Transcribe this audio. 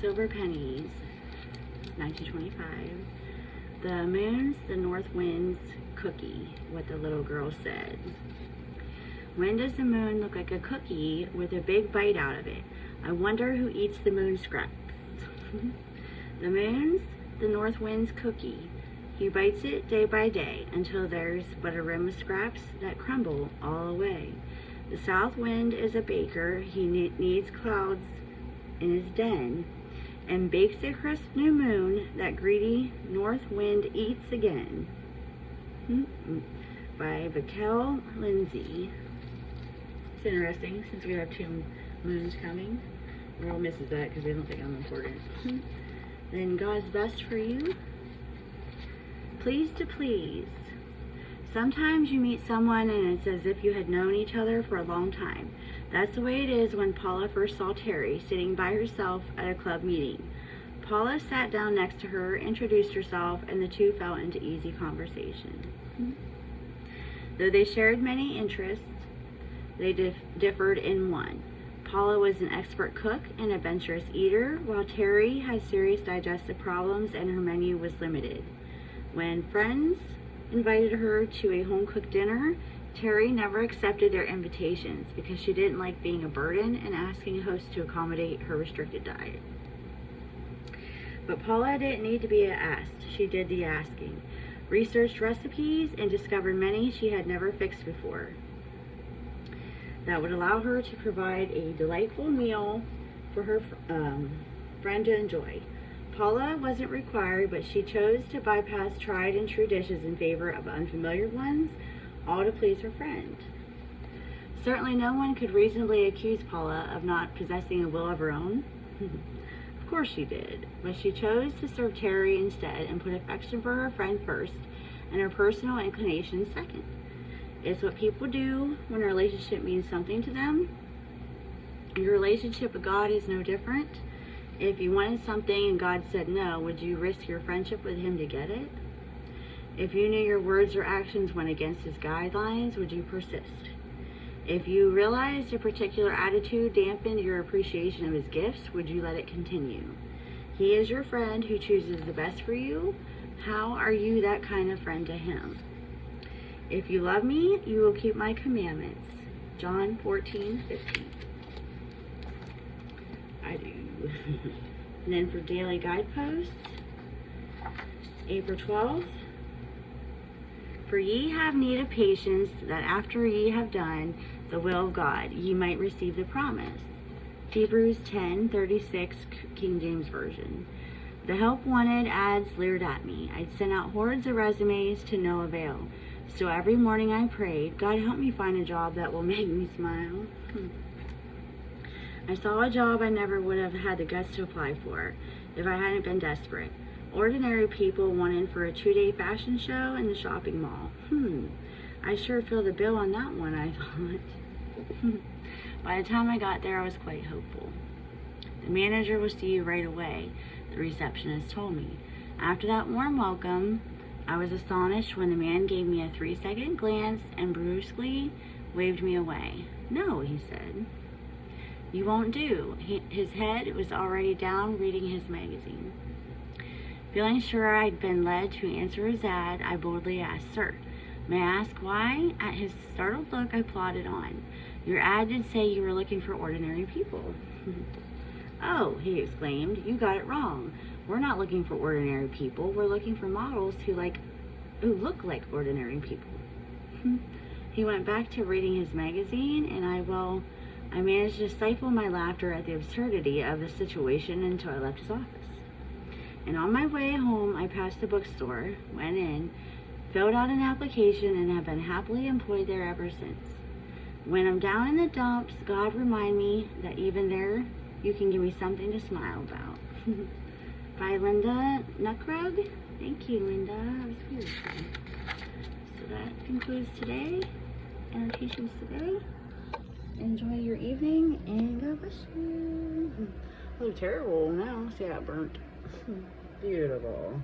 Silver Pennies, 1925. The moon's the north wind's cookie, what the little girl said. When does the moon look like a cookie with a big bite out of it? I wonder who eats the moon scraps. The moon's the north wind's cookie. He bites it day by day until there's but a rim of scraps that crumble all away. The south wind is a baker. He kneads clouds in his den and bakes a crisp new moon that greedy north wind eats again. By Vakel Lindsay. It's interesting since we have 2 moons coming. The world misses that because they don't think I'm important. Then God's best for you. Pleased to please. Sometimes you meet someone and it's as if you had known each other for a long time. That's the way it is when Paula first saw Terry sitting by herself at a club meeting. Paula sat down next to her, introduced herself, and the two fell into easy conversation. Though they shared many interests, they differed in one. Paula was an expert cook and adventurous eater, while Terry had serious digestive problems and her menu was limited. When friends invited her to a home-cooked dinner, Terry never accepted their invitations because she didn't like being a burden and asking a host to accommodate her restricted diet. But Paula didn't need to be asked. She did the asking, researched recipes, and discovered many she had never fixed before that would allow her to provide a delightful meal for her friend to enjoy. Paula wasn't required, but she chose to bypass tried and true dishes in favor of unfamiliar ones, all to please her friend. Certainly no one could reasonably accuse Paula of not possessing a will of her own. Of course she did, but she chose to serve Terry instead and put affection for her friend first and her personal inclination second. It's what people do when a relationship means something to them. Your relationship with God is no different. If you wanted something and God said no, would you risk your friendship with him to get it? If you knew your words or actions went against his guidelines, would you persist? If you realized a particular attitude dampened your appreciation of his gifts, would you let it continue? He is your friend who chooses the best for you. How are you that kind of friend to him? If you love me, you will keep my commandments. John 14:15. I do. And then for daily guideposts, April 12th. For ye have need of patience, that after ye have done the will of God, ye might receive the promise. Hebrews 10:36, King James Version. The help wanted ads leered at me. I'd sent out hordes of resumes to no avail. So every morning I prayed, God help me find a job that will make me smile. I saw a job I never would have had the guts to apply for if I hadn't been desperate. Ordinary people wanted for a 2-day fashion show in the shopping mall. I sure feel the bill on that one, I thought. By the time I got there, I was quite hopeful. The manager will see you right away, the receptionist told me. After that warm welcome, I was astonished when the man gave me a 3-second glance and brusquely waved me away. No, he said. You won't do. His head was already down reading his magazine. Feeling sure I'd been led to answer his ad, I boldly asked, Sir, may I ask why? At his startled look, I plodded on. Your ad did say you were looking for ordinary people. Oh, he exclaimed, you got it wrong. We're not looking for ordinary people. We're looking for models who look like ordinary people. He went back to reading his magazine, and I managed to stifle my laughter at the absurdity of the situation until I left his office. And on my way home, I passed the bookstore, went in, filled out an application, and have been happily employed there ever since. When I'm down in the dumps, God remind me that even there, you can give me something to smile about. By Linda Nuckrug. Thank you, Linda. That was beautiful. So that concludes today, annotations today. Enjoy your evening, and God bless you. I look terrible now. See how it burnt. Beautiful.